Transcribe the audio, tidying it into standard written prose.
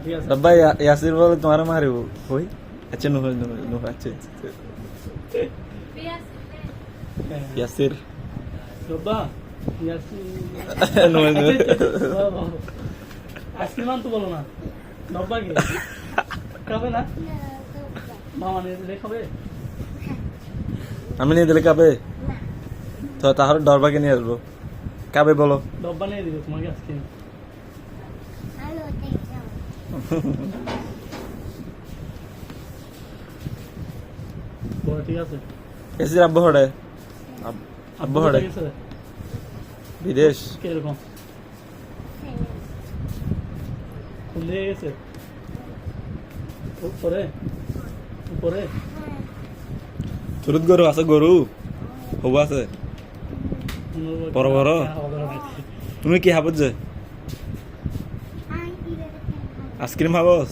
ঠিক আছে डब्बा यासिर बोले तुम्हारा मारे वो कोई अच्छा नो नो नो अच्छे यासिर ডব্বা ইয়াসি नो नो আইসক্রিম আনতে বলো না ডব্বা কি খাবে না মামা নিয়ে দিলে খাবে আমি নিয়ে দিলে কাবে তো তাহলে ডরবাকে নিয়ে আসবো কাবে বলো ডব্বা নিয়ে দিবে তোমাকে আইসক্রিম বড় ঠিক আছে এসির আব্বু হড়ে আব্বু হড়ে গেছে বিদেশ কিরকম কোন দিকে গেছে উপরে উপরে চুরুত গরু আছে গরু হবু আছে বড় বড় তুমি কি হাবত যে আইসক্রিম হাবস